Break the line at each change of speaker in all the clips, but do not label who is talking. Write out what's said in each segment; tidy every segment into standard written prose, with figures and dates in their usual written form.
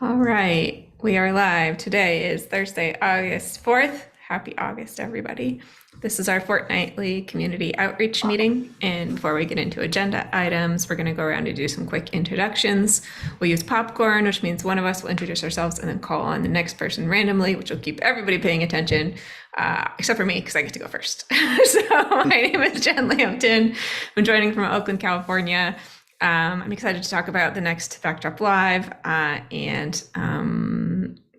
All right, we are live. Today is Thursday, August 4th. Happy August, everybody. This is our fortnightly community outreach meeting. And before we get into agenda items, we're going to go around and do some quick introductions. We'll use popcorn, which means one of us will introduce ourselves and then call on the next person randomly, which will keep everybody paying attention, except for me, because I get to go first. So my name is Jen Lampton. I'm joining from Oakland, California. I'm excited to talk about the next Backdrop Live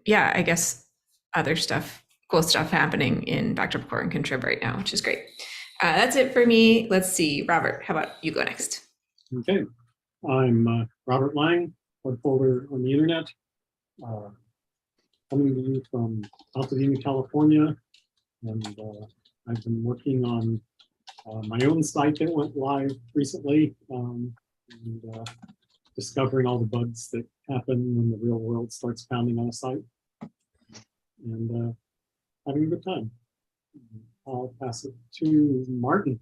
yeah, I guess other stuff, cool stuff happening in Backdrop Core and Contrib right now, which is great. That's it for me. Let's see, Robert, how about you go next?
Okay, I'm Robert Lang, web folder on the internet, coming to you from Altadena, California, and I've been working on my own site that went live recently, and discovering all the bugs that happen when the real world starts pounding on a site, and having a good time. I'll pass it to Martin.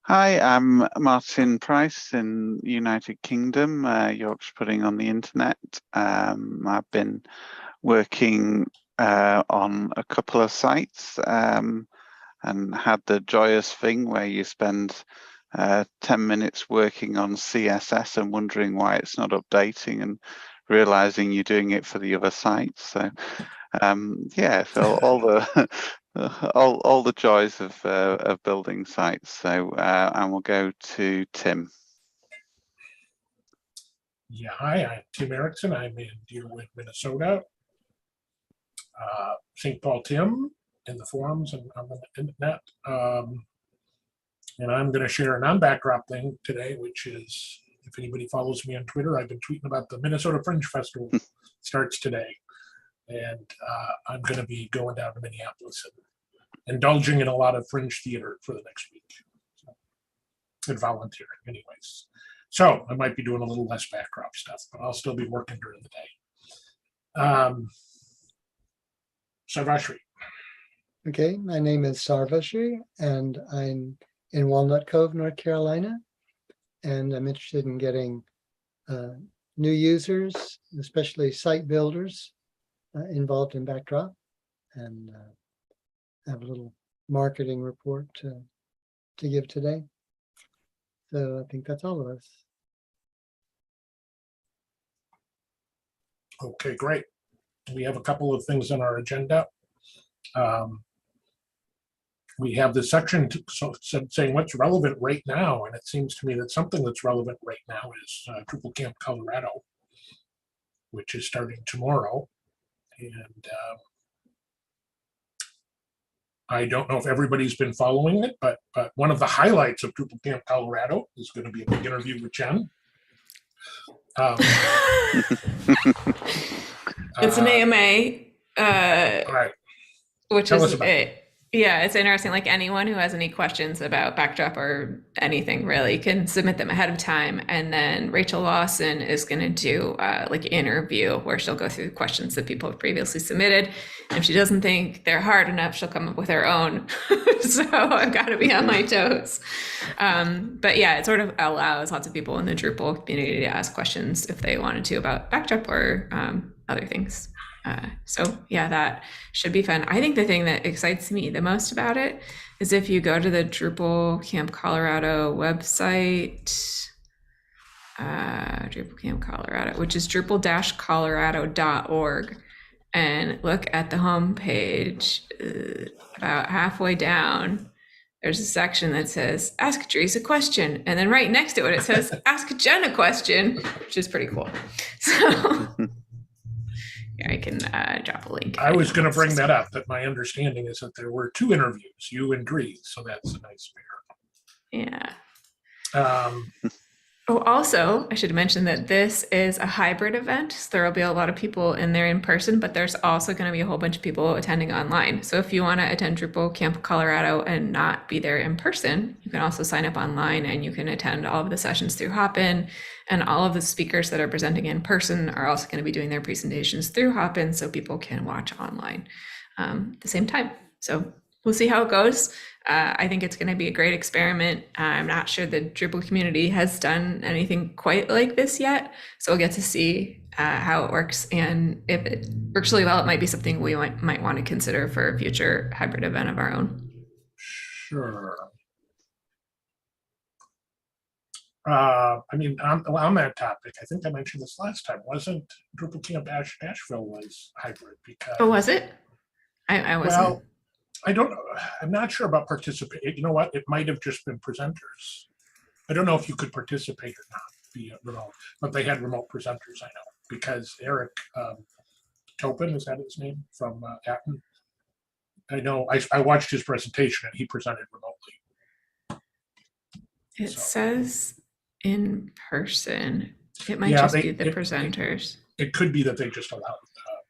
Hi, I'm Martin Price in United Kingdom, Yorkshire Pudding on the internet. I've been working on a couple of sites and had the joyous thing where you spend 10 minutes working on CSS and wondering why it's not updating and realizing you're doing it for the other sites. So yeah, so all the all the joys of building sites. So and we'll go to Tim.
Yeah, hi, I'm Tim Erickson. I'm in Deerwood, Minnesota. St. Paul Tim in the forums and on the internet. And I'm going to share a non-backdrop thing today, which is, if anybody follows me on Twitter, I've been tweeting about the Minnesota Fringe Festival. Starts today. And I'm going to be going down to Minneapolis and indulging in a lot of fringe theater for the next week. So, and volunteering anyways. So I might be doing a little less backdrop stuff, but I'll still be working during the day. Sarvashri.
Okay, my name is Sarvashri, and I'm in Walnut Cove, North Carolina, and I'm interested in getting new users, especially site builders, involved in Backdrop, and have a little marketing report to give today. So I think that's all of us.
Okay, great. We have a couple of things on our agenda. We have this section saying what's relevant right now, and it seems to me that something that's relevant right now is Drupal Camp Colorado, which is starting tomorrow. And I don't know if everybody's been following it, but one of the highlights of Drupal Camp Colorado is going to be a big interview with Jen.
It's an AMA,
Right.
which
Tell us
is
about
it. Yeah, it's interesting. Like anyone who has any questions about Backdrop or anything really can submit them ahead of time. And then Rachel Lawson is going to do like an interview where she'll go through the questions that people have previously submitted. And if she doesn't think they're hard enough, she'll come up with her own. So I've got to be on my toes. But yeah, it sort of allows lots of people in the Drupal community to ask questions if they wanted to about Backdrop or other things. So yeah, that should be fun. I think the thing that excites me the most about it is if you go to the Drupal Camp Colorado website, Drupal Camp Colorado, which is drupal-colorado.org, and look at the homepage. About halfway down, there's a section that says, ask Dries a question. And then right next to it, it says, ask Jen a question, which is pretty cool. So yeah, I can drop a link.
I was going to bring that up, that my understanding is that there were 2 interviews, you and Dries, so that's a nice
Yeah.
pair.
Oh, also, I should mention that this is a hybrid event. So there will be a lot of people in there in person, but there's also going to be a whole bunch of people attending online. So if you want to attend Drupal Camp Colorado and not be there in person, you can also sign up online and you can attend all of the sessions through Hopin. And all of the speakers that are presenting in person are also going to be doing their presentations through Hopin so people can watch online at the same time. So we'll see how it goes. I think it's going to be a great experiment. I'm not sure the Drupal community has done anything quite like this yet. So we'll get to see how it works. And if it works really well, it might be something we might want to consider for a future hybrid event of our own.
Sure. I mean, on that topic, I think I mentioned this last time. Wasn't Drupal Camp Asheville was hybrid because?
Oh, was it? I wasn't.
Well, I don't know. I'm not sure about participate. You know what? It might have just been presenters. I don't know if you could participate or not via remote, but they had remote presenters. I know because Eric Topin, is that his name, from Atten? I know. I watched his presentation and he presented remotely.
It
So.
says in person. It might
Yeah,
just be the presenters.
It could be that they just allowed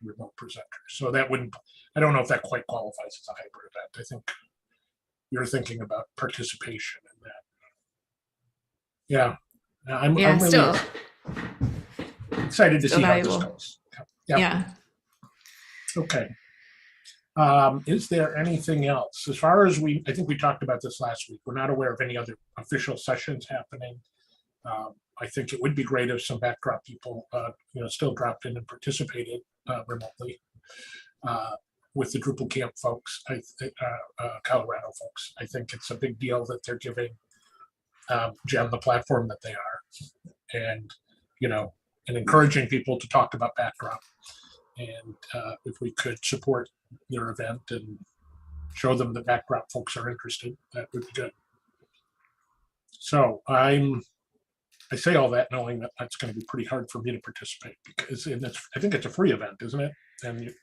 remote presenters. So that wouldn't, I don't know if that quite qualifies as a hybrid event. I think you're thinking about participation in that. Yeah, I'm really
still
excited to see
valuable.
how this goes. Yep.
Yeah.
Okay. Is there anything else? As far as I think we talked about this last week. We're not aware of any other official sessions happening. I think it would be great if some backdrop people, still dropped in and participated remotely with the Drupal Camp folks, Colorado folks. I think it's a big deal that they're giving Jen the platform that they are, and and encouraging people to talk about backdrop. And if we could support their event and show them that backdrop folks are interested, that would be good. So I say all that knowing that that's going to be pretty hard for me to participate because I think it's a free event, isn't it? And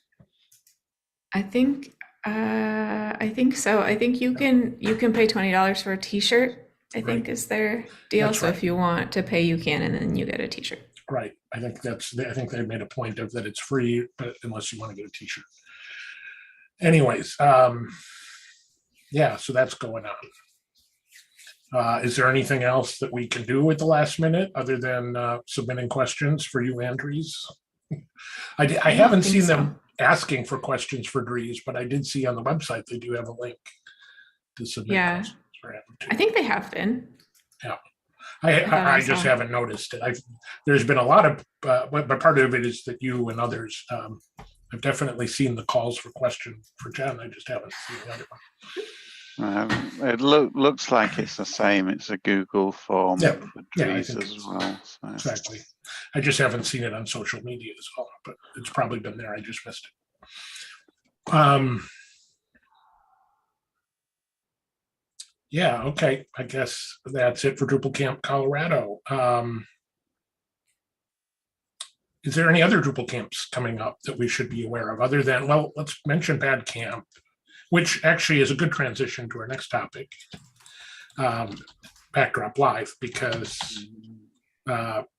I think so. I think you can pay $20 for a t-shirt, I think is their deal.
That's
so
right.
if you want to pay, you can, and then you get a t-shirt.
Right. I think they made a point of that it's free, but unless you want to get a t-shirt. Anyways, yeah, so that's going on. Is there anything else that we can do at the last minute other than submitting questions for you, Andries? I haven't seen them asking for questions for Dries, but I did see on the website they do have a link to submit questions for him too.
I think they have been.
Yeah. I just haven't noticed it. There's been a lot of, but part of it is that you and others, I've definitely seen the calls for questions for Jen. I just haven't seen the other one.
It looks like it's the same. It's a Google form for Dries as well. So.
Exactly. I just haven't seen it on social media as well, but it's probably been there. I just missed it. Yeah, okay. I guess that's it for Drupal Camp Colorado. Is there any other Drupal camps coming up that we should be aware of other than, well, let's mention Bad Camp, which actually is a good transition to our next topic, Backdrop Live, because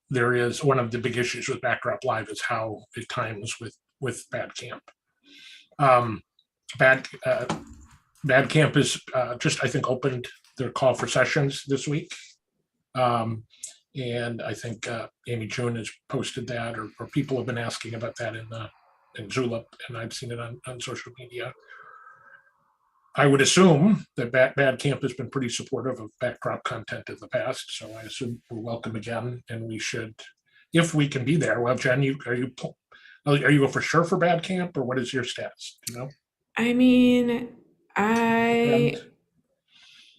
there is one of the big issues with Backdrop Live is how it times with Bad Camp. Bad Camp is just, I think, opened their call for sessions this week. And I think Amy June has posted that, or people have been asking about that in Zulip, and I've seen it on social media. I would assume that Bad Camp has been pretty supportive of backdrop content in the past, so I assume we're welcome again, and we should, if we can be there. Well, Jen, are you for sure for Bad Camp, or what is your status? Do you know?
I mean, I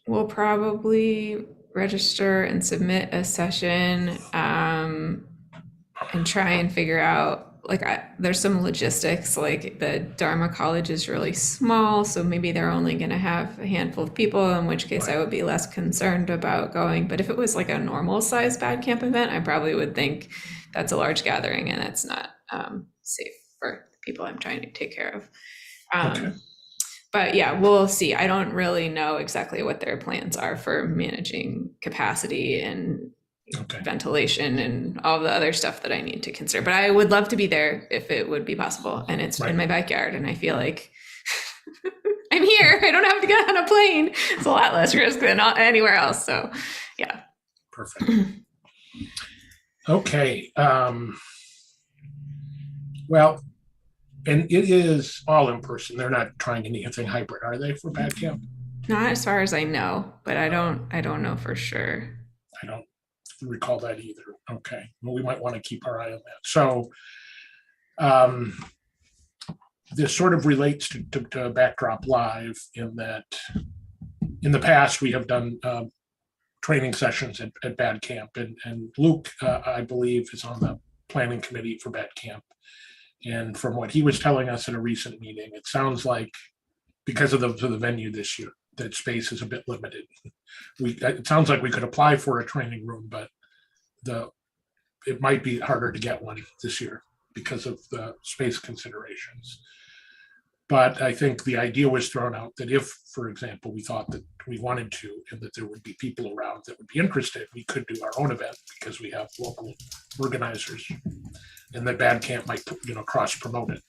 will probably register and submit a session and try and figure out, there's some logistics, like the Dharma College is really small, so maybe they're only going to have a handful of people, in which case I would be less concerned about going. But if it was like a normal size Bad Camp event, I probably would think that's a large gathering and that's not safe for the people I'm trying to take care of.
Okay.
But yeah, we'll see. I don't really know exactly what their plans are for managing capacity and ventilation and all the other stuff that I need to consider. But I would love to be there if it would be possible. And it's in my backyard. And I feel like I'm here. I don't have to get on a plane. It's a lot less risk than anywhere else. So yeah.
Perfect. Okay. Well, And it is all in person. They're not trying anything hybrid, are they, for Bad Camp?
Not as far as I know, but I don't know for sure.
I don't recall that either. Okay, well, we might want to keep our eye on that. So this sort of relates to Backdrop Live in that in the past we have done training sessions at Bad Camp, and Luke, I believe, is on the planning committee for Bad Camp. And from what he was telling us at a recent meeting, it sounds like because of the venue this year, that space is a bit limited. It sounds like we could apply for a training room, but it might be harder to get one this year because of the space considerations. But I think the idea was thrown out that if, for example, we thought that we wanted to, and that there would be people around that would be interested, we could do our own event because we have local organizers, and the Bad Camp might, cross promote it.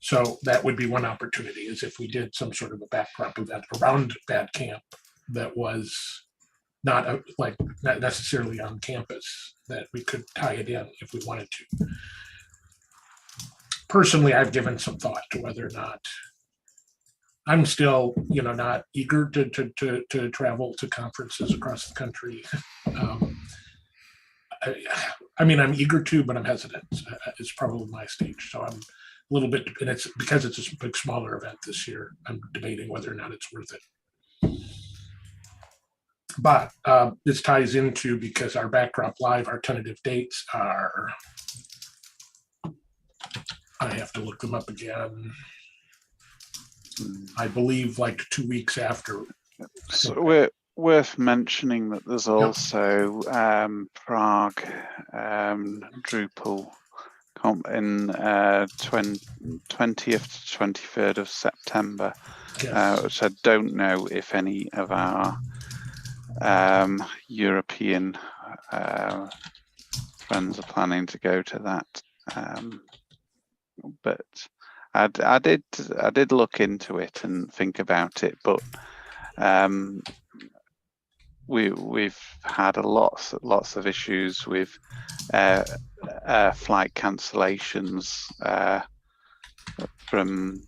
So that would be one opportunity, is if we did some sort of a backdrop event around Bad Camp that was not necessarily on campus, that we could tie it in if we wanted to. Personally, I've given some thought to whether or not I'm still, not eager to travel to conferences across the country. I'm eager to, but I'm hesitant. It's probably my stage. So I'm a little bit, and it's because it's a big, smaller event this year. I'm debating whether or not it's worth it. But this ties into, because our Backdrop Live, our tentative dates are, I have to look them up again. I believe like 2 weeks after.
So we're worth mentioning that there's also Prague Drupal in 20th to 23rd of September,
Yes.
which I don't know if any of our European friends are planning to go to that. But I did look into it and think about it, but we've had lots of issues with flight cancellations from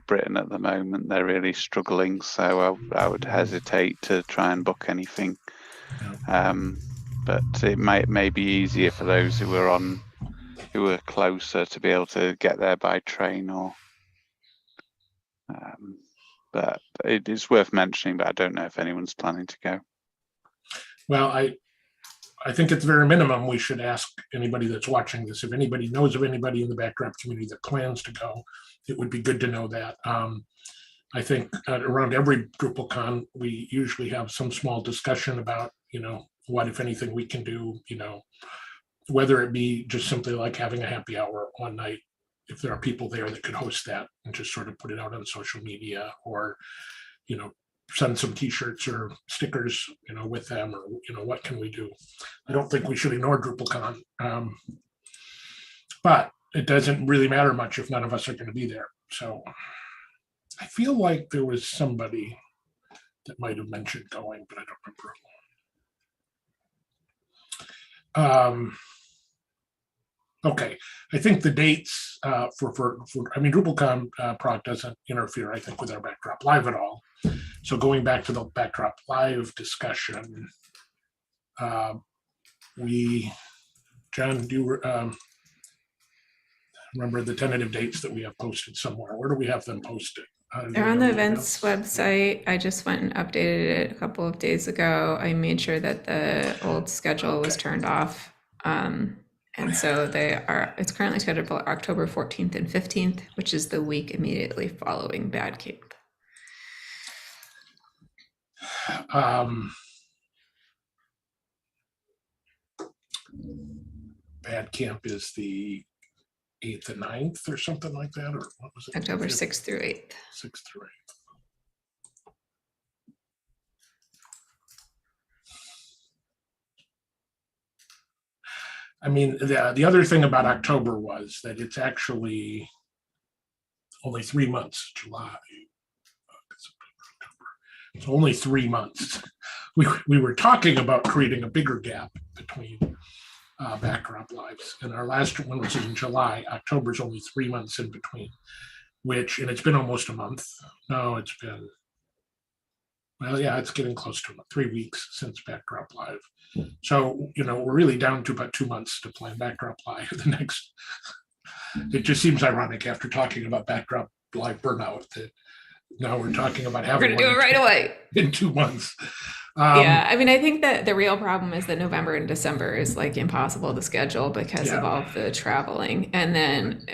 Britain at the moment. They're really struggling, so I would hesitate to try and book anything. But it may be easier for those who are closer to be able to get there by train, or but it is worth mentioning, but I don't know if anyone's planning to go.
Well, I think at the very minimum, we should ask anybody that's watching this, if anybody knows of anybody in the Backdrop community that plans to go, it would be good to know that. I think around every DrupalCon, we usually have some small discussion about, what, if anything, we can do, whether it be just simply like having a happy hour one night, if there are people there that could host that, and just sort of put it out on social media, or, send some t-shirts or stickers, with them, or, what can we do? I don't think we should ignore DrupalCon, but it doesn't really matter much if none of us are going to be there. So I feel like there was somebody that might have mentioned going, but I don't remember. Okay, I think the dates for DrupalCon Prague doesn't interfere, I think, with our Backdrop Live at all. So going back to the Backdrop Live discussion, John, do you remember the tentative dates that we have posted somewhere? Where do we have them posted?
They're on the events website. I just went and updated it a couple of days ago. I made sure that the old schedule was turned off. And so it's currently scheduled for October 14th and 15th, which is the week immediately following Bad Camp.
Bad Camp is the 8th and 9th or something like that, or what was it?
October 6th through 8th.
6th through 8th. The other thing about October was that it's actually only 3 months, July, October. It's only 3 months. We were talking about creating a bigger gap between backdrop lives. And our last one was in July. October's only 3 months in between, and it's been almost a month. No, it's been, well, yeah, it's getting close to 3 weeks since Backdrop Live. So, we're really down to about 2 months to plan Backdrop Live. It just seems ironic after talking about Backdrop Live burnout that now we're talking about
We're
having
gonna do it right away.
in 2 months.
Yeah, I mean, I think that the real problem is that November and December is like impossible to schedule because of
Yeah.
all of the traveling. And then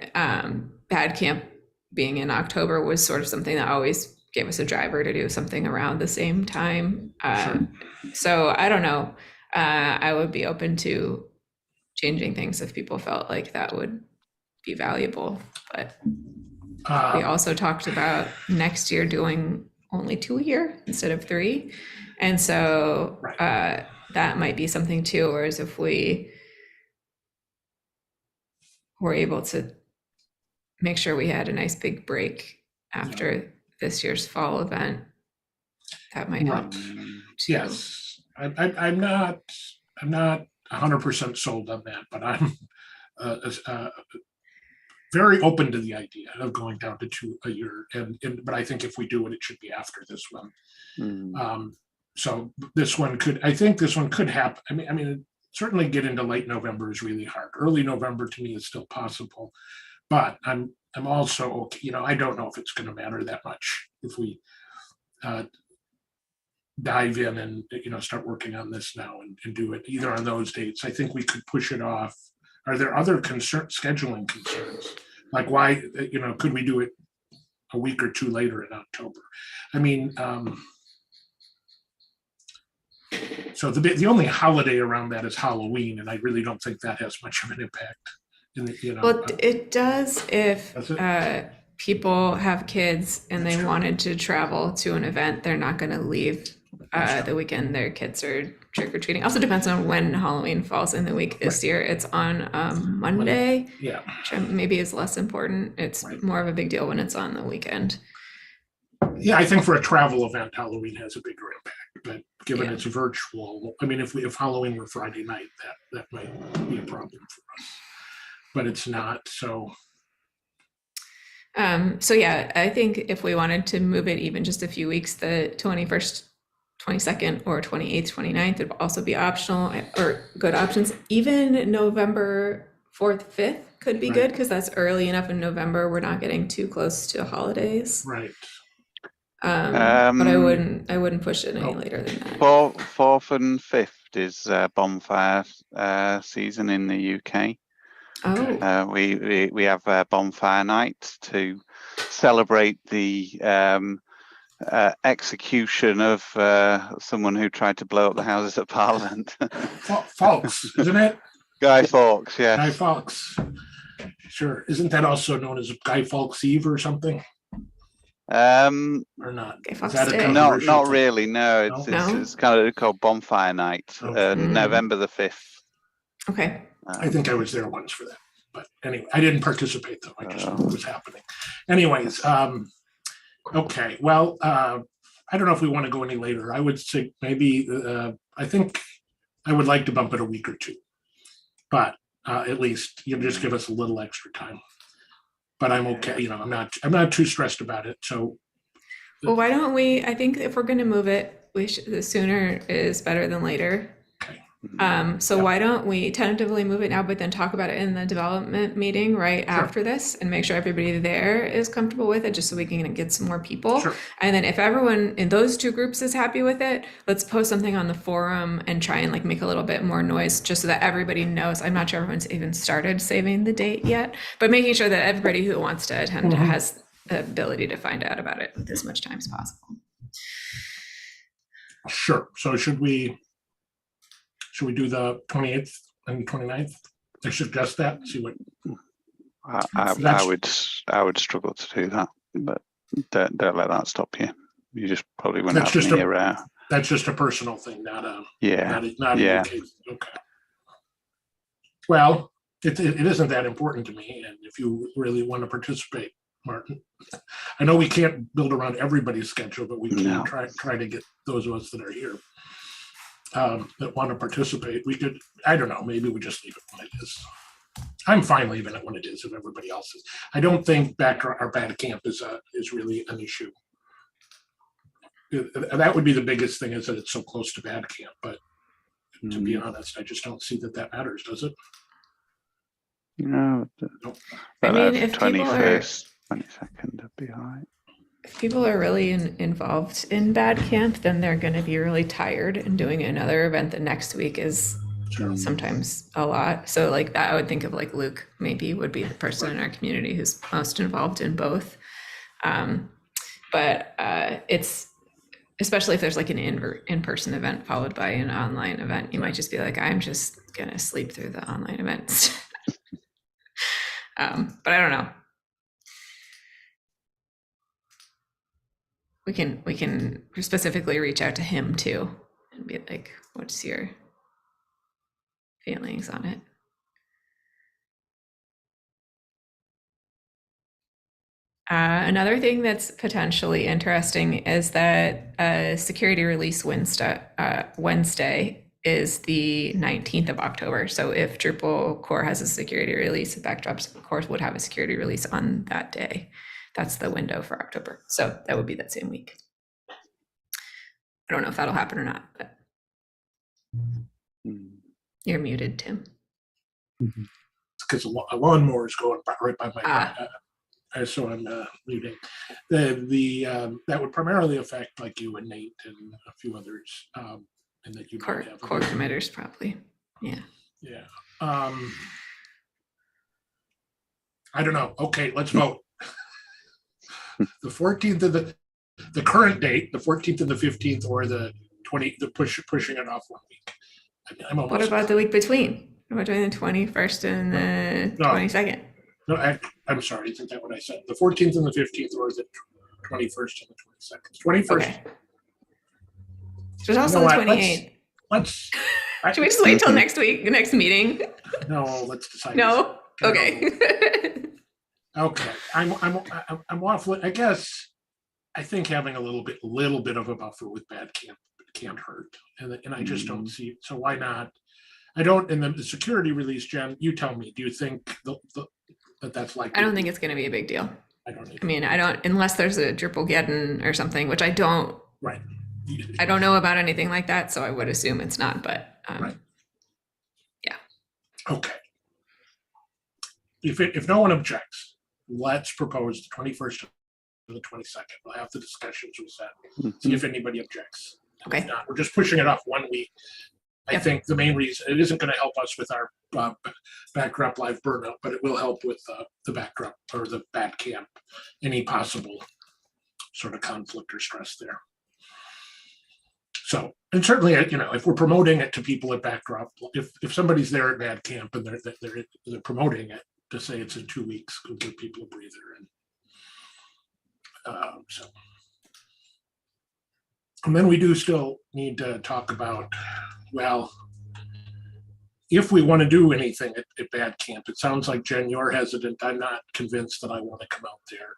Bad Camp being in October was sort of something that always gave us a driver to do something around the same time.
Sure.
So I don't know. I would be open to changing things if people felt like that would be valuable. But we also talked about next year doing only 2 a year instead of 3. And so
Right.
that might be something too, whereas if we were able to make sure we had a nice big break after this year's fall event, that might help. too.
Yes, I'm not 100% sold on that, but I'm very open to the idea of going down to 2 a year. But I think if we do it, it should be after this one. So this one could happen. I mean, certainly get into late November is really hard. Early November to me is still possible, but I'm also okay. I don't know if it's going to matter that much if we dive in and start working on this now and do it either on those dates. I think we could push it off. Are there other scheduling concerns? Like why, could we do it a week or 2 later in October? I mean, so the only holiday around that is Halloween, and I really don't think that has much of an impact.
Well, it does if
Does it?
people have kids and they wanted to travel to an event, they're not going to leave the weekend their kids are trick-or-treating. Also depends on when Halloween falls in the week. This year it's on Monday,
Yeah.
which maybe is less important. It's
Right.
more of a big deal when it's on the weekend.
Yeah, I think for a travel event, Halloween has a bigger impact. But given
Yeah.
it's virtual, I mean, if Halloween were Friday night, that might be a problem for us. But it's not. So
So yeah, I think if we wanted to move it even just a few weeks, the 21st, 22nd, or 28th, 29th would also be optional or good options. Even November 4th, 5th could be
Right.
good because that's early enough in November. We're not getting too close to holidays.
right.
But I wouldn't push it any later than that.
4th and 5th is bonfire season in the UK.
Oh,
We have bonfire nights to celebrate the execution of someone who tried to blow up the Houses of Parliament.
Fawkes, isn't it?
Guy Fawkes, yes.
Guy Fawkes. Sure. Isn't that also known as Guy Fawkes Eve or something? Or not?
Guy
Is
Fawkes
that a
Day.
controversial
Not
thing?
really. No,
No?
it's kind of called Bonfire Night,
Okay.
November the 5th.
okay.
I think I was there once for that. But anyway, I didn't participate though. I just knew it was happening. Anyways, okay. Well, I don't know if we want to go any later. I would say maybe I think I would like to bump it a week or 2, but at least just give us a little extra time. But I'm okay. I'm not too stressed about it. So
Well, why don't we? I think if we're going to move it, the sooner is better than later.
okay.
So why don't we tentatively move it now, but then talk about it in the development meeting right after this and make sure everybody there is comfortable with it, just so we can get some more people.
Sure.
And then if everyone in those 2 groups is happy with it, let's post something on the forum and try and make a little bit more noise just so that everybody knows. I'm not sure everyone's even started saving the date yet, but making sure that everybody who wants to attend has the ability to find out about it with as much time as possible.
Sure. So should we do the 28th and 29th? I suggest that. See what.
I would struggle to do that, but don't let that stop you. You just probably wouldn't
That's
have
just
any
That's just a personal thing, not a.
yeah.
Not
Yeah.
okay. Well, it isn't that important to me, and if you really want to participate, Martin, I know we can't build around everybody's schedule, but we can
No.
try to get those of us that are here. that want to participate, we could, I don't know, maybe we just leave it when it is. I'm fine leaving it when it is if everybody else is. I don't think our bad camp is really an issue. That would be the biggest thing, is that it's so close to bad camp, but to be honest, I just don't see that matters, does it?
No,
Nope.
I mean, if people are
21st, 22nd would be all right.
if people are really involved in bad camp, then they're going to be really tired, and doing another event the next week is sometimes a lot. So like that, I would think of like Luke maybe would be the person in our community who's most involved in both. But it's, especially if there's like an in-person event followed by an online event, you might just be like, I'm just gonna sleep through the online events. But I don't know. We can specifically reach out to him too and be like, what's your feelings on it? Another thing that's potentially interesting is that security release Wednesday is the 19th of October. So if Drupal core has a security release, Backdrops of course would have a security release on that day. That's the window for October. So that would be that same week. I don't know if that'll happen or not, but you're muted, Tim.
Because a lawnmower is going right by my so I'm muting. That would primarily affect like you and Nate and a few others, and that you might have
core committers probably. Yeah.
Yeah. I don't know. Okay, let's vote. The 14th of the current date, the 14th and the 15th, or the 20th, pushing it off 1 week. I'm almost.
What about the week between? What about doing the 21st and the 22nd?
No, I'm sorry. Isn't that what I said? The 14th and the 15th, or the 21st and the 22nd? 21st.
Okay. There's also the 28th.
Let's
should we just wait till next week, the next meeting?
No, let's decide.
No? Okay.
Okay. I'm awfully, I guess, I think having a little bit of a buffer with bad camp can't hurt. And I just don't see, so why not? I don't, in the security release, Jen, you tell me, do you think that's likely?
I don't think it's going to be a big deal.
I don't either.
I mean, I don't, unless there's a Drupalgeddon or something, which I don't.
Right.
I don't know about anything like that, so I would assume it's not, but
right.
Yeah.
Okay. If no one objects, let's propose the 21st to the 22nd. We'll have the discussions with that. See if anybody objects.
Okay.
If not, we're just pushing it off 1 week. I think the main reason, it isn't going to help us with our backdrop live burnout, but it will help with the backdrop or the bad camp, any possible sort of conflict or stress there. So, and certainly, if we're promoting it to people at backdrop, if somebody's there at bad camp and they're promoting it, to say it's in 2 weeks, we'll give people a breather. And then we do still need to talk about, well, if we want to do anything at bad camp, it sounds like, Jen, you're hesitant. I'm not convinced that I want to come out there.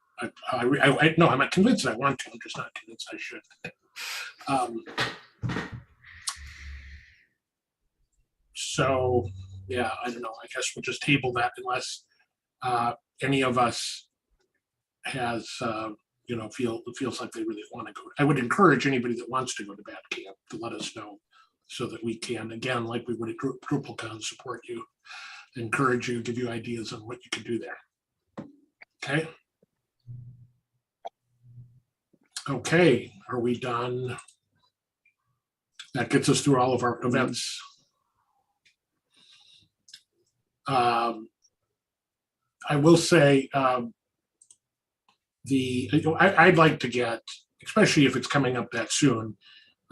No, I'm not convinced I want to. I'm just not convinced I should. So, yeah, I don't know. I guess we'll just table that unless any of us has, feels like they really want to go. I would encourage anybody that wants to go to bad camp to let us know so that we can, again, like we would at DrupalCon, support you, encourage you, give you ideas on what you can do there. Okay. Okay, are we done? That gets us through all of our events. I will say I'd like to get, especially if it's coming up that soon,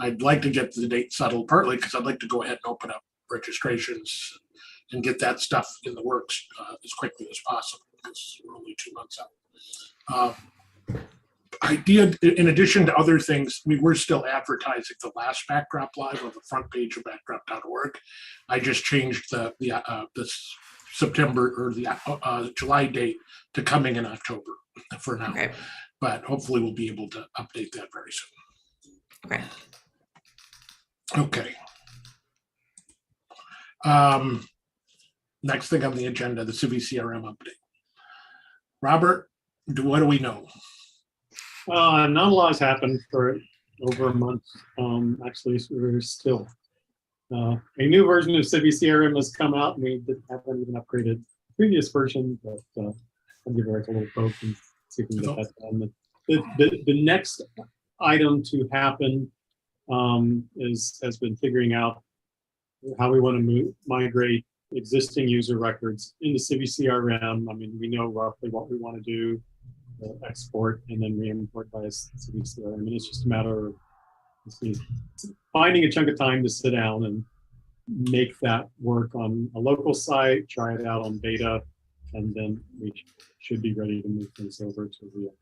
I'd like to get the date settled, partly because I'd like to go ahead and open up registrations and get that stuff in the works as quickly as possible, because we're only 2 months out. I did, in addition to other things, we were still advertising the last Backdrop Live on the front page of backdrop.org. I just changed the September or the July date to coming in October for now.
Okay.
But hopefully we'll be able to update that very soon.
Okay.
Okay. Next thing on the agenda, the Suvi CRM update. Robert, what do we know?
Not a lot has happened for over a month. Actually, we're still. A new version of Suvi CRM has come out, and we haven't even upgraded the previous version, but I'll give Eric a little poke and see if we can get that done. The next item to happen has been figuring out how we want to migrate existing user records into Suvi CRM. I mean, we know roughly what we want to do, export and then re-import by Suvi CRM. I mean, it's just a matter of finding a chunk of time to sit down and make that work on a local site, try it out on beta, and then we should be ready to move things over to real.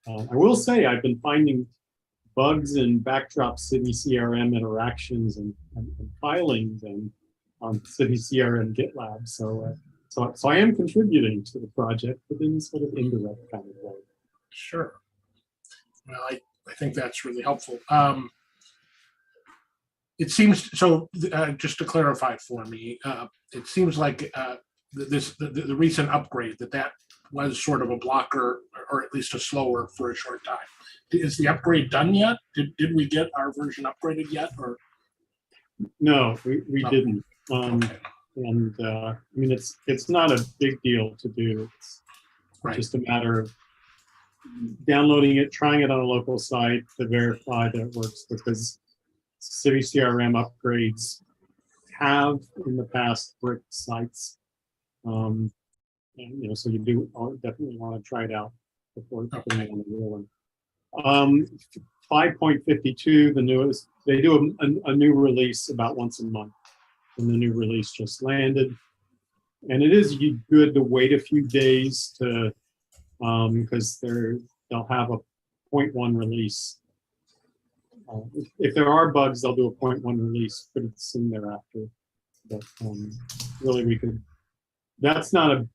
I will say I've been finding bugs in backdrop Suvi CRM interactions and filings and on Suvi CRM GitLab. So I am contributing to the project, but in sort of indirect kind of way.
Sure. Well, I think that's really helpful. It seems so. Just to clarify for me, it seems like the recent upgrade that was sort of a blocker, or at least a slower for a short time. Is the upgrade done yet? Did we get our version upgraded yet? Or
no, we didn't.
Okay.
And I mean, it's not a big deal to do. It's just a matter of downloading it, trying it on a local site to verify that it works, because Suvi CRM upgrades have in the past bricked sites. And, so you do definitely want to try it out before putting it on the real one. 5.52, the newest, they do a new release about once a month. And the new release just landed. And it is good to wait a few days to, because they'll have a 0.1 release. If there are bugs, they'll do a 0.1 release pretty soon thereafter. But really, that's not a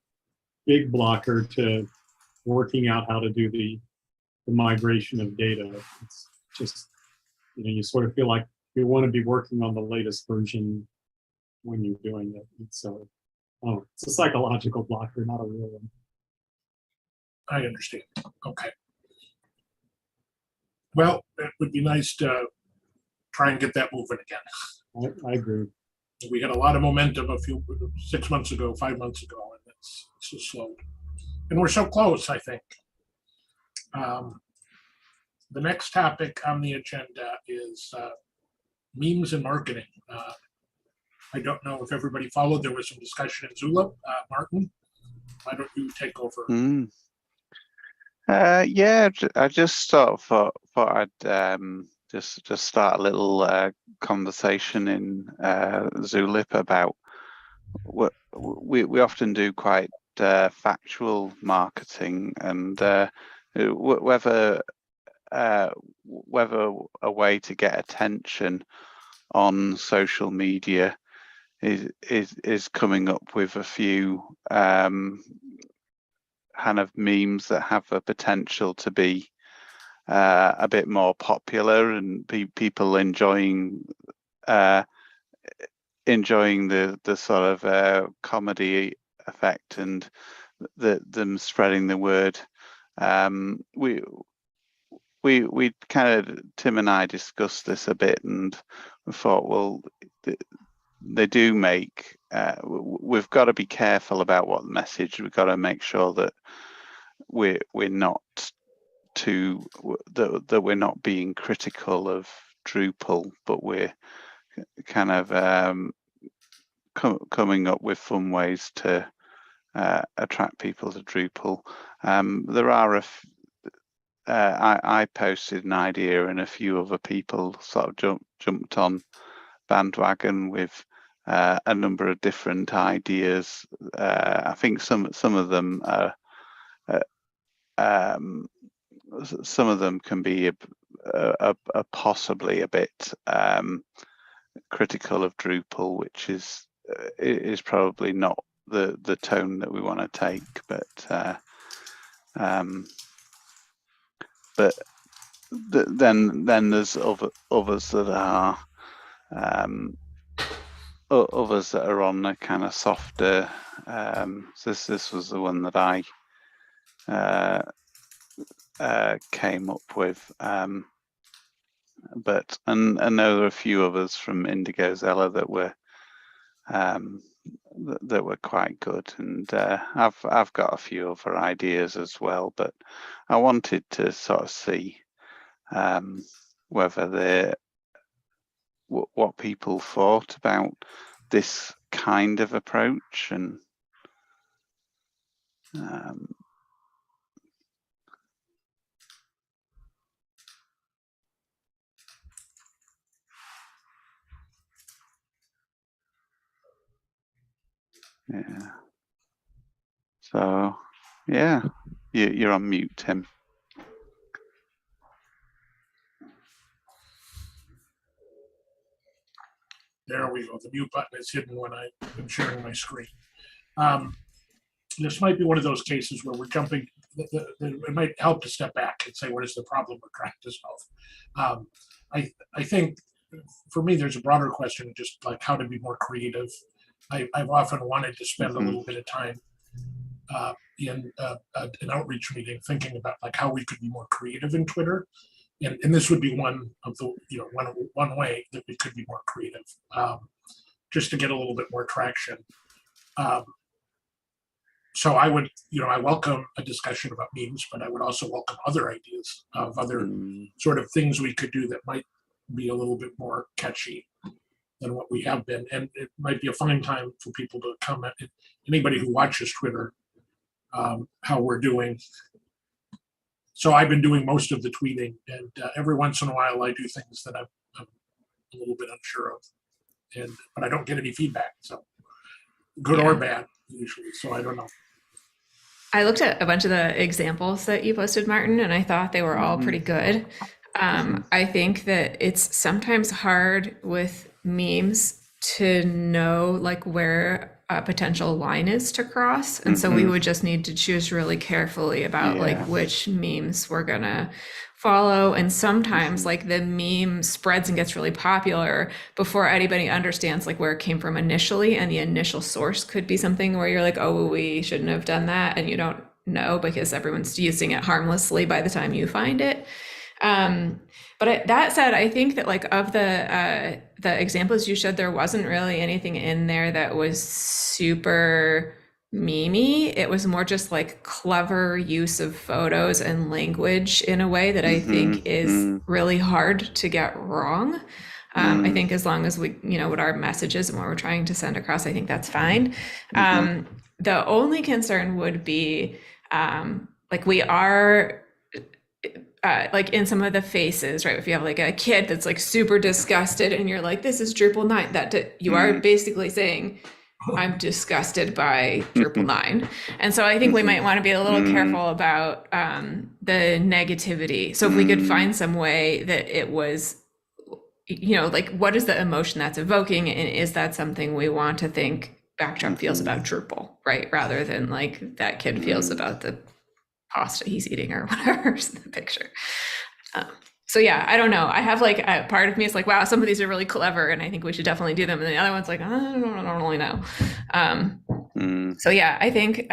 big blocker to working out how to do the migration of data. It's just, you sort of feel like you want to be working on the latest version when you're doing it. So it's a psychological blocker, not a real one.
I understand. Okay. Well, it would be nice to try and get that moving again.
I agree.
We had a lot of momentum 6 months ago, 5 months ago, and it's so slow. And we're so close, I think. The next topic on the agenda is memes and marketing. I don't know if everybody followed. There was some discussion in Zulip. Martin, why don't you take over?
Yeah, I just sort of thought I'd just start a little conversation in Zulip about what we often do quite factual marketing, and whether a way to get attention on social media is coming up with a few kind of memes that have a potential to be a bit more popular and people enjoying the sort of comedy effect and them spreading the word. We kind of, Tim and I discussed this a bit, and we thought, well, they do make, we've got to be careful about what the message, we've got to make sure that we're not that we're not being critical of Drupal, but we're kind of coming up with fun ways to attract people to Drupal. There are I posted an idea, and a few other people sort of jumped on bandwagon with a number of different ideas. I think some of them are, some of them can be possibly a bit critical of Drupal, which is probably not the tone that we want to take, but then there's others that are others that are on the kind of softer. So this was the one that I came up with. But and there were a few others from Indigo Zella that were quite good, and I've got a few other ideas as well. But I wanted to sort of see whether what people thought about this kind of approach, and yeah. So yeah, you're on mute, Tim.
There we go. The mute button is hidden when I'm sharing my screen. This might be one of those cases where we're jumping. It might help to step back and say, what is the problem we're trying to solve? I think for me, there's a broader question of just like how to be more creative. I've often wanted to spend a little bit of time in an outreach meeting thinking about like how we could be more creative in Twitter. And this would be one of the, one way that we could be more creative, just to get a little bit more traction. So I would, I welcome a discussion about memes, but I would also welcome other ideas of other sort of things we could do that might be a little bit more catchy than what we have been. And it might be a fine time for people to comment. Anybody who watches Twitter, how we're doing. So I've been doing most of the tweeting, and every once in a while I do things that I'm a little bit unsure of, but I don't get any feedback, so good or bad usually. So I don't know.
I looked at a bunch of the examples that you posted, Martin, and I thought they were all pretty good. I think that it's sometimes hard with memes to know like where a potential line is to cross, and so we would just need to choose really carefully about like which memes we're gonna follow. And sometimes like the meme spreads and gets really popular before anybody understands like where it came from initially, and the initial source could be something where you're like, oh, we shouldn't have done that, and you don't know because everyone's using it harmlessly by the time you find it. But that said, I think that like of the examples you showed, there wasn't really anything in there that was super memey. It was more just like clever use of photos and language in a way that I think is really hard to get wrong. I think as long as we, what our message is and what we're trying to send across, I think that's fine. The only concern would be like we are like in some of the faces, right? If you have like a kid that's like super disgusted and you're like, this is Drupal 9, that you are basically saying, I'm disgusted by Drupal 9. And so I think we might want to be a little careful about the negativity. So if we could find some way that it was, like what is the emotion that's evoking? And is that something we want to think Backdrop feels about Drupal, right? Rather than like that kid feels about the pasta he's eating or whatever is in the picture. So yeah, I don't know. I have like a part of me is like, wow, some of these are really clever and I think we should definitely do them. And the other one's like, I don't really know. So yeah, I think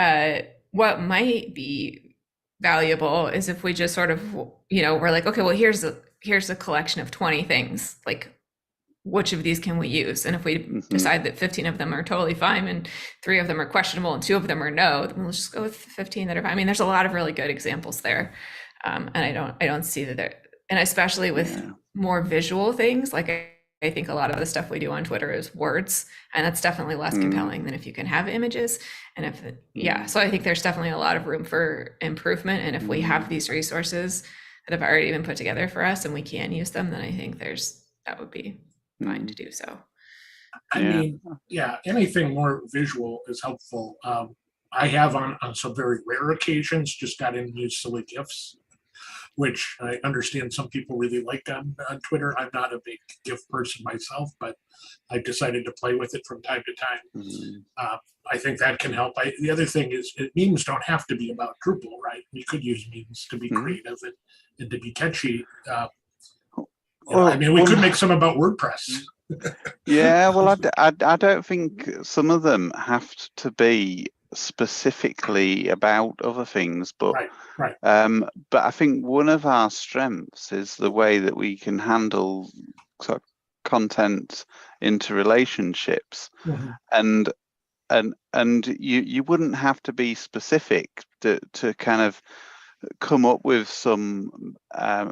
what might be valuable is if we just sort of, we're like, okay, well, here's a collection of 20 things. Like, which of these can we use? And if we decide that 15 of them are totally fine and 3 of them are questionable and 2 of them are no, then we'll just go with 15 that are fine. I mean, there's a lot of really good examples there. And I don't see that there, and especially with more visual things, like I think a lot of the stuff we do on Twitter is words, and that's definitely less compelling than if you can have images. And so I think there's definitely a lot of room for improvement. And if we have these resources that have already been put together for us and we can use them, then I think that would be fine to do so.
I mean, anything more visual is helpful. I have on some very rare occasions just got in and used silly GIFs, which I understand some people really like on Twitter. I'm not a big GIF person myself, but I've decided to play with it from time to time. I think that can help. The other thing is memes don't have to be about Drupal, right? We could use memes to be creative and to be catchy. I mean, we could make some about WordPress.
Yeah, well, I don't think some of them have to be specifically about other things, but
Right.
but I think one of our strengths is the way that we can handle sort of content into relationships,
Mhm.
and you wouldn't have to be specific to kind of come up with some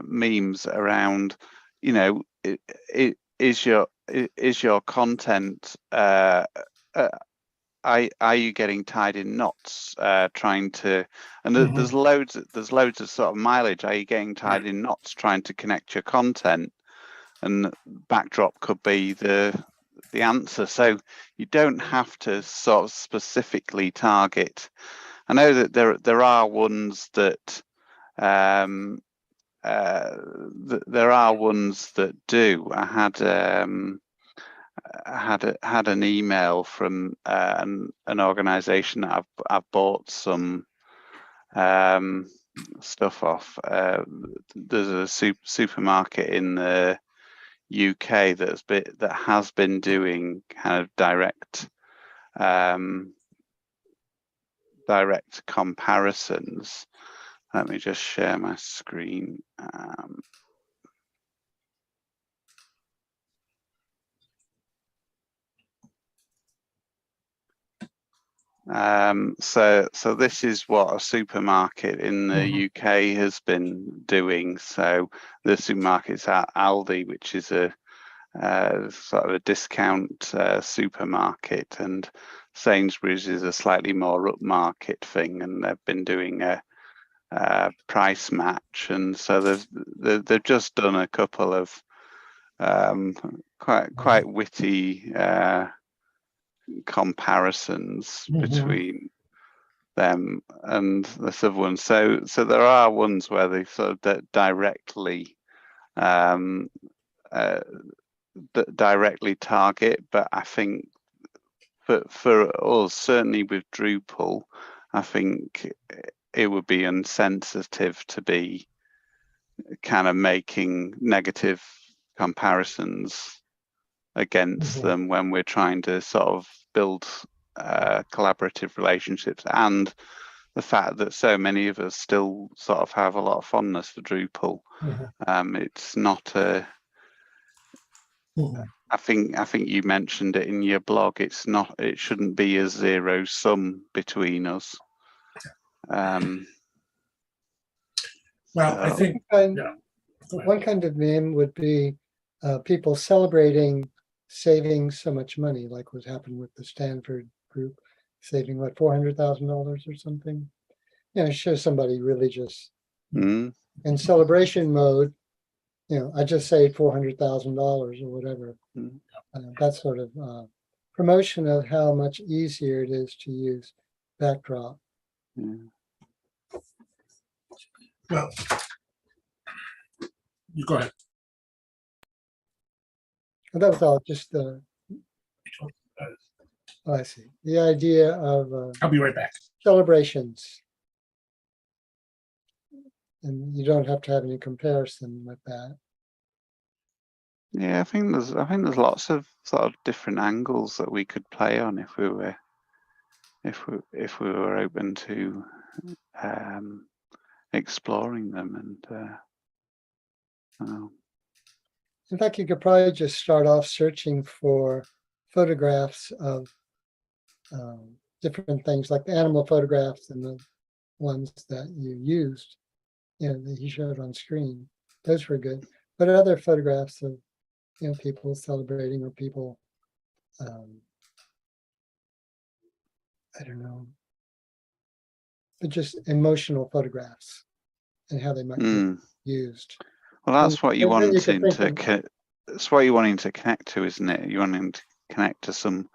memes around, you know, is your content are you getting tied in knots trying to, and there's loads of sort of mileage, are you getting tied in knots trying to connect your content, and backdrop could be the answer. So you don't have to sort of specifically target. I know that there are ones that there are ones that do. I had an email from an organisation that I've bought some stuff off. There's a supermarket in the UK that has been doing kind of direct comparisons. Let me just share my screen. So this is what a supermarket in the UK has been doing. So the supermarket's at Aldi, which is a sort of a discount supermarket, and Sainsbury's is a slightly more upmarket thing, and they've been doing a price match, and so they've just done a couple of quite witty comparisons between them and this other one. So there are ones where they sort of directly target, but I think for us, certainly with Drupal, I think it would be insensitive to be kind of making negative comparisons against them when we're trying to sort of build collaborative relationships, and the fact that so many of us still sort of have a lot of fondness for Drupal. It's not a I think you mentioned it in your blog. It shouldn't be a zero sum between us.
Well, I think
one kind of meme would be people celebrating saving so much money, like what happened with the Stanford group, saving what, $400,000 or something. You know, show somebody really just in celebration mode. You know, I just saved $400,000 or whatever. That sort of promotion of how much easier it is to use backdrop.
Well, you go ahead.
And that was all just the. Oh, I see. The idea of
I'll be right back.
Celebrations. And you don't have to have any comparison with that.
Yeah, I think there's lots of sort of different angles that we could play on if we were open to exploring them. And
in fact, you could probably just start off searching for photographs of different things, like the animal photographs and the ones that you used, you know, that he showed on screen. Those were good. But other photographs of, you know, people celebrating, or people, I don't know, but just emotional photographs and how they might be used.
Well, that's what you're wanting to. That's what you're wanting to connect to, isn't it? You're wanting to connect to some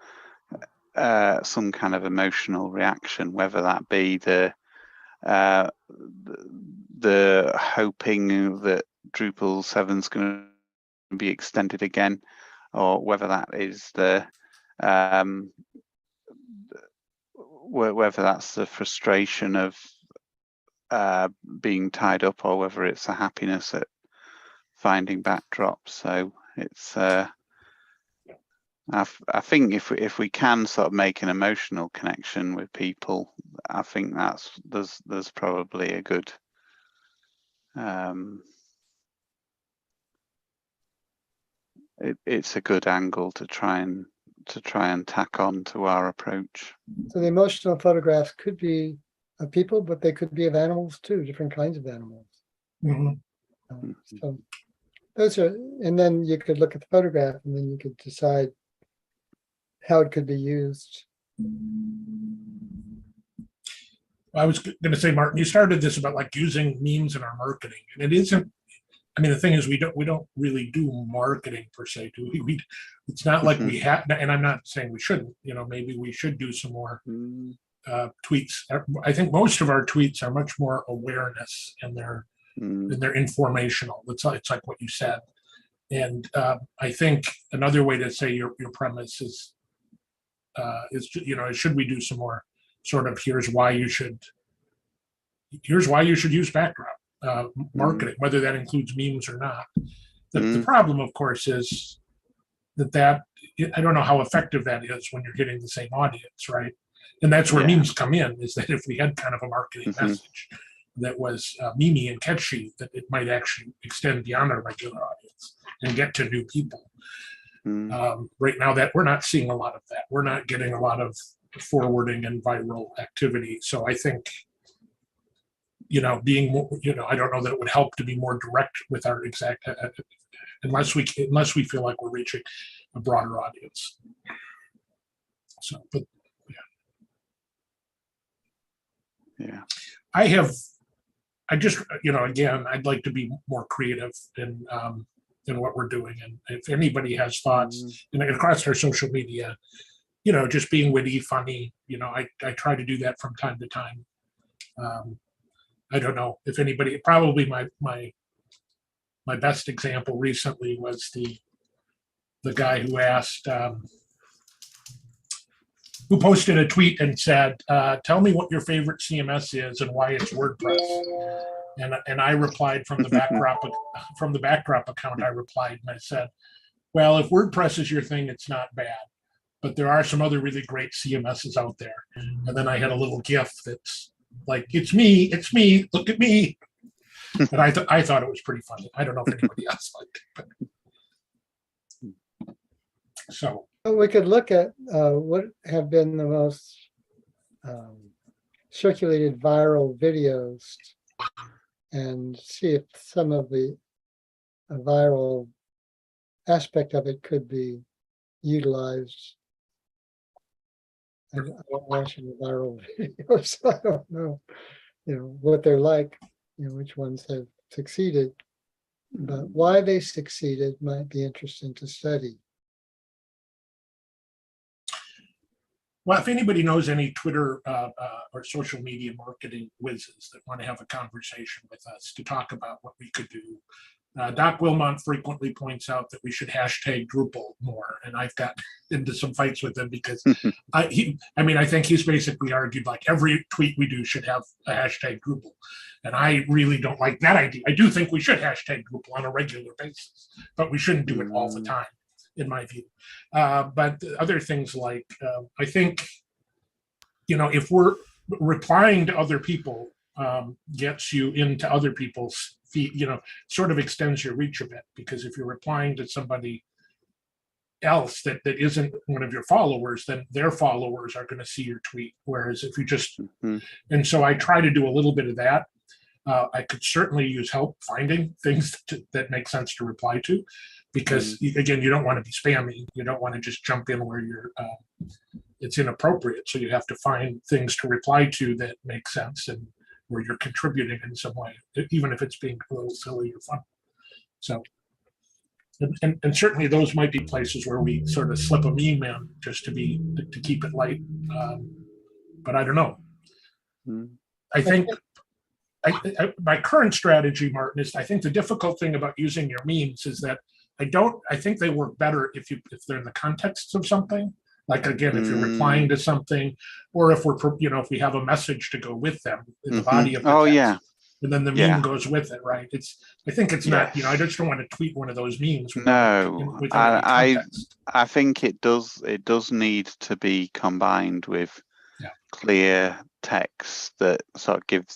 kind of emotional reaction, whether that be the hoping that Drupal 7's going to be extended again, or whether that is the whether that's the frustration of being tied up, or whether it's the happiness at finding backdrops. So it's I think if we can sort of make an emotional connection with people, I think there's probably a good it's a good angle to try and tack on to our approach.
So the emotional photographs could be of people, but they could be of animals too, different kinds of animals.
Mhm.
So those are, and then you could look at the photograph and then you could decide how it could be used.
I was going to say, Martin, you started this about like using memes in our marketing, and it isn't. I mean, the thing is, we don't really do marketing per se, do we? It's not like we have, and I'm not saying we shouldn't. You know, maybe we should do some more tweets. I think most of our tweets are much more awareness, and they're informational. It's like what you said, and I think another way to say your premise is should we do some more sort of here's why you should use backdrop marketing, whether that includes memes or not. The problem, of course, is that I don't know how effective that is when you're getting the same audience, right? And that's where memes come in, is that if we had kind of a marketing message that was memey and catchy, that it might actually extend beyond our regular audience and get to new people. Right now, that we're not seeing a lot of that. We're not getting a lot of forwarding and viral activity. So I think, being more, I don't know that it would help to be more direct with our exact, unless we feel like we're reaching a broader audience. So, but
yeah.
I just, again, I'd like to be more creative in what we're doing. And if anybody has thoughts, and across our social media, just being witty, funny, I try to do that from time to time. I don't know if anybody, probably my best example recently was the guy who asked, who posted a tweet and said, tell me what your favorite CMS is and why it's WordPress. And I replied from the backdrop account. I replied and I said, well, if WordPress is your thing, it's not bad, but there are some other really great CMSs out there. And then I had a little GIF that's like, it's me, look at me. And I thought it was pretty funny. I don't know if anybody else liked it, but so.
We could look at what have been the most circulated viral videos and see if some of the viral aspect of it could be utilized. I'm watching the viral videos, so I don't know, what they're like, which ones have succeeded, but why they succeeded might be interesting to study.
Well, if anybody knows any Twitter or social media marketing whizzes that want to have a conversation with us to talk about what we could do, Doc Wilmont frequently points out that we should hashtag Drupal more, and I've got into some fights with him because I think he's basically argued like every tweet we do should have a hashtag Drupal, and I really don't like that idea. I do think we should hashtag Drupal on a regular basis, but we shouldn't do it all the time, in my view. But other things like, I think, if we're replying to other people gets you into other people's feed, sort of extends your reach a bit, because if you're replying to somebody else that isn't one of your followers, then their followers are going to see your tweet. Whereas if you just, and so I try to do a little bit of that. I could certainly use help finding things that make sense to reply to, because again, you don't want to be spammy. You don't want to just jump in where you're, it's inappropriate. So you have to find things to reply to that make sense and where you're contributing in some way, even if it's being a little silly or fun. So, and certainly those might be places where we sort of slip a meme in just to keep it light. But I don't know. I think my current strategy, Martin, is I think the difficult thing about using your memes is that I think they work better if they're in the context of something. Like, again, if you're replying to something, or if if we have a message to go with them in the body of the text. and then the
Yeah.
meme goes with it, right? I think it's not,
Yes.
I just don't want to tweet one of those memes
No,
without any context.
I think it does need to be combined with
Yeah.
clear text that sort of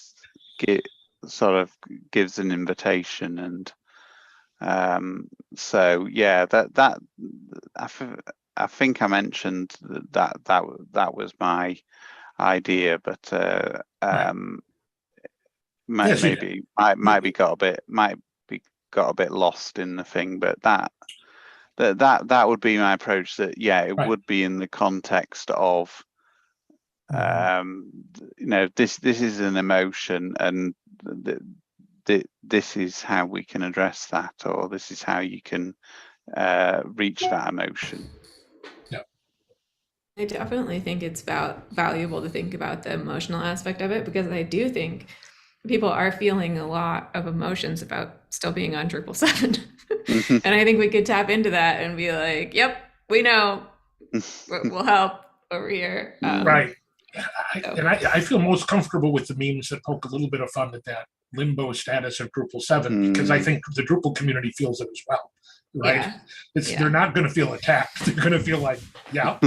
gives an invitation, and so yeah, that I think I mentioned that was my idea, but
Right. Yes, you
maybe might be got a bit lost in the thing, but that would be my approach. That yeah, it
Right.
would be in the context of this is an emotion, and this is how we can address that, or this is how you can reach that emotion.
I definitely think it's valuable to think about the emotional aspect of it, because I do think people are feeling a lot of emotions about still being on 777. And I think we could tap into that and be like, yep, we know, we'll help over here.
Right. I feel most comfortable with the memes that poke a little bit of fun at that limbo status of Drupal 7, because I think the Drupal community feels it as well, right?
Yeah.
They're not going to feel attacked. They're going to feel like, yeah,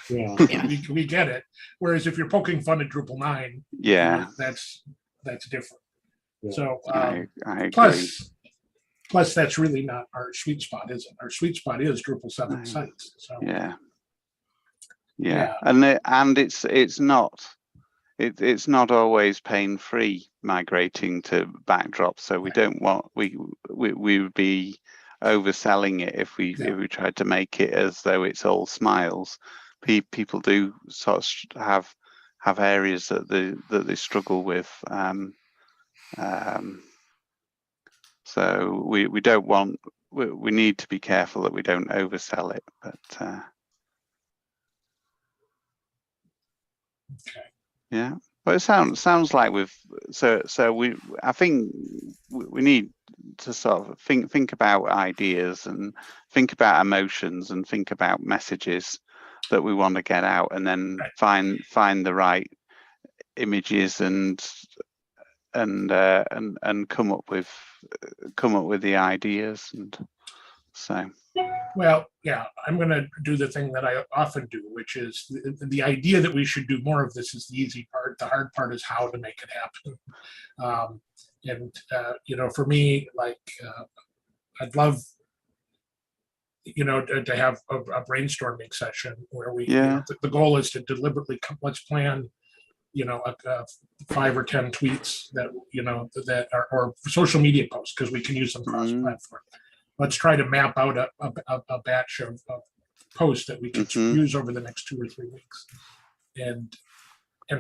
Yeah.
we get it. Whereas if you're poking fun at Drupal 9,
Yeah,
that's different.
Yeah.
So
I agree.
plus that's really not our sweet spot, is it? Our sweet spot is Drupal 7 sites. So
Yeah, and it's not always pain-free migrating to backdrops, so we don't want we would be overselling it if we tried to make it as though it's all smiles. People do sort of have areas that they struggle with, so we don't want, we need to be careful that we don't oversell it, but yeah. Well, it sounds like I think we need to sort of think about ideas, and think about emotions, and think about messages that we want to get out, and then find the right images and come up with the ideas, and so.
Well, yeah, I'm going to do the thing that I often do, which is the idea that we should do more of this is the easy part. The hard part is how to make it happen. For me, like, I'd love, to have a brainstorming session where we, the goal is to deliberately let's plan, 5 or 10 tweets that, that are, or social media posts, because we can use them cross-platform. Let's try to map out a batch of posts that we can use over the next 2 or 3 weeks, and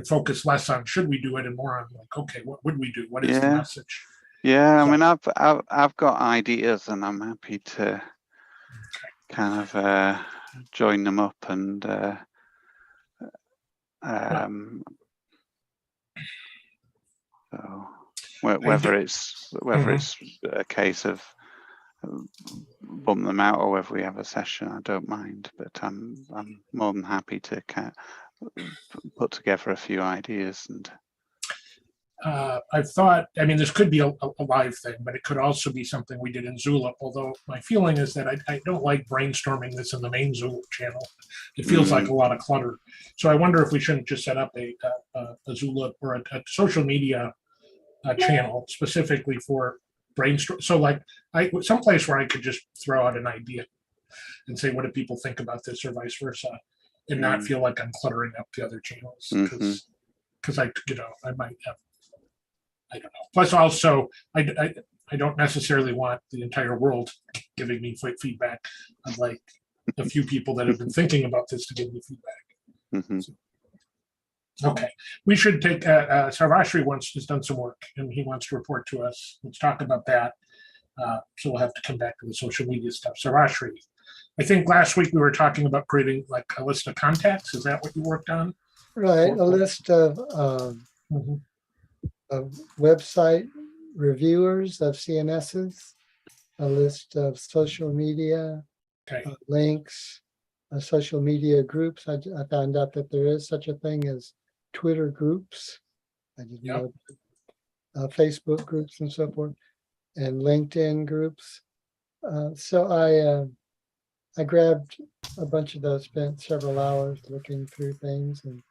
focus less on should we do it and more on like, okay, what would we do? What is the message?
Yeah, I mean, I've got ideas, and I'm happy to kind of join them up, and so whether it's a case of bump them out, or whether we have a session, I don't mind, but I'm more than happy to kind of put together a few ideas. And
I've thought, I mean, this could be a live thing, but it could also be something we did in Zulip, although my feeling is that I don't like brainstorming this in the main Zulip channel. It feels like a lot of clutter. So I wonder if we shouldn't just set up a Zulip or a social media channel specifically for brainstorm. So like someplace where I could just throw out an idea and say, what do people think about this, or vice versa, and not feel like I'm cluttering up the other channels, because I might have, I don't know. Plus also, I don't necessarily want the entire world giving me feedback. I'd like a few people that have been thinking about this to give me feedback. So, okay, we should take Sarvashri has done some work, and he wants to report to us. Let's talk about that. So we'll have to come back to the social media stuff. Sarvashri, I think last week we were talking about creating like a list of contacts. Is that what you worked on?
Right, a list of website reviewers of CMSs, a list of social media links, social media groups. I found out that there is such a thing as Twitter groups. I didn't know. Facebook groups and so forth, and LinkedIn groups. So I grabbed a bunch of those, spent several hours looking through things, and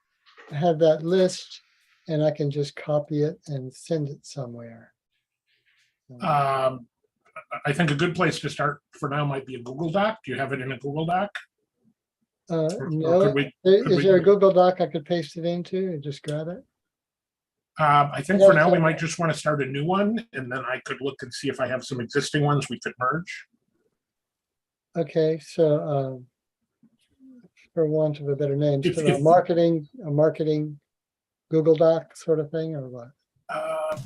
I have that list, and I can just copy it and send it somewhere.
I think a good place to start for now might be a Google Doc. Do you have it in a Google Doc? Or
No,
could we-
is there a Google Doc I could paste it into and just grab it?
I think
Yeah,
for now, we
so-
might just want to start a new one, and then I could look and see if I have some existing ones we could merge.
Okay, so for want of a better name,
If-
so
if-
a marketing Google Doc sort of thing, or what?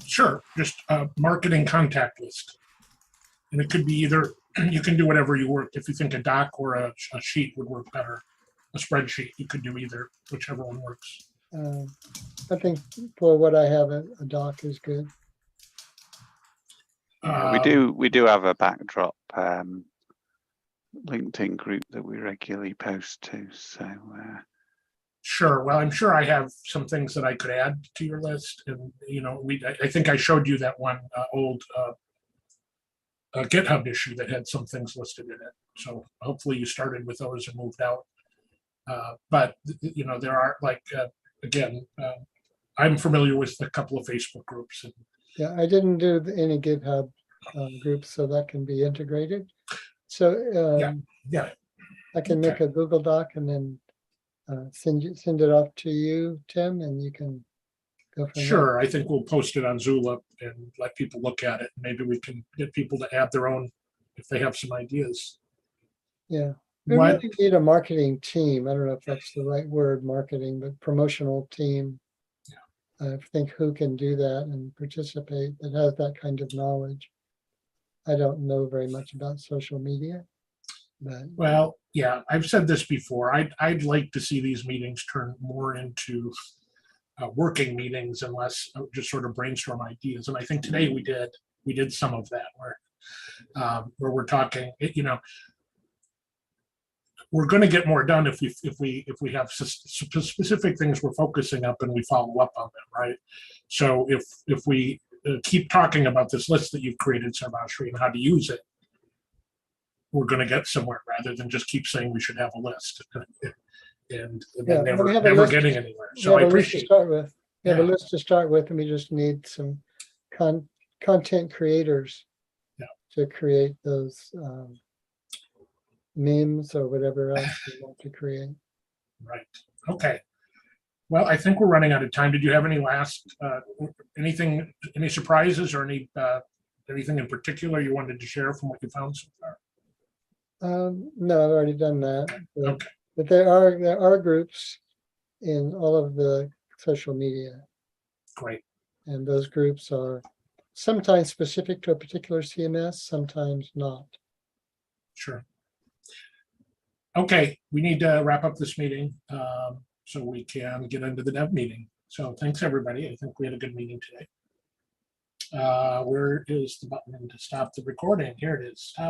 Sure, just a marketing contact list. And it could be either, you can do whatever you work. If you think a doc or a sheet would work better, a spreadsheet, you could do either, whichever one works.
I think for what I have, a doc is good.
Yeah, we do have a backdrop LinkedIn group that we regularly post to. So
Sure. Well, I'm sure I have some things that I could add to your list, and I think I showed you that one old GitHub issue that had some things listed in it. So hopefully you started with those and moved out. But there are again, I'm familiar with a couple of Facebook groups. And,
Yeah, I didn't do any GitHub groups, so that can be integrated. So
yeah.
I can make a Google Doc and then send it off to you, Tim, and you can go from there.
Sure. I think we'll post it on Zulip and let people look at it. Maybe we can get people to add their own if they have some ideas.
Yeah. We
What?
really need a marketing team. I don't know if that's the right word, marketing, but promotional team. I think who can do that and participate that has that kind of knowledge. I don't know very much about social media, but
Well, yeah, I've said this before. I'd like to see these meetings turn more into working meetings and less just sort of brainstorm ideas. And I think today we did some of that where we're talking. We're going to get more done if we have specific things we're focusing up and we follow up on them, right? So if we keep talking about this list that you've created, Sarvashri, and how to use it, we're going to get somewhere rather than just keep saying we should have a list and then
Yeah, we have a
never
list.
getting anywhere.
we
So I
have a list to
appreciate.
start with. We have a
Yeah.
list to start with, and we just need some content creators
Yeah.
to create those memes or whatever else we want to create.
Right. Okay. Well, I think we're running out of time. Did you have any last any surprises or anything in particular you wanted to share from what you found so far?
No, I've already done that.
Okay.
But there are groups in all of the social media,
Great.
and those groups are sometimes specific to a particular CMS, sometimes not.
Sure. Okay, we need to wrap up this meeting so we can get into the dev meeting. So thanks, everybody. I think we had a good meeting today. Where is the button to stop the recording? Here it is. Stop.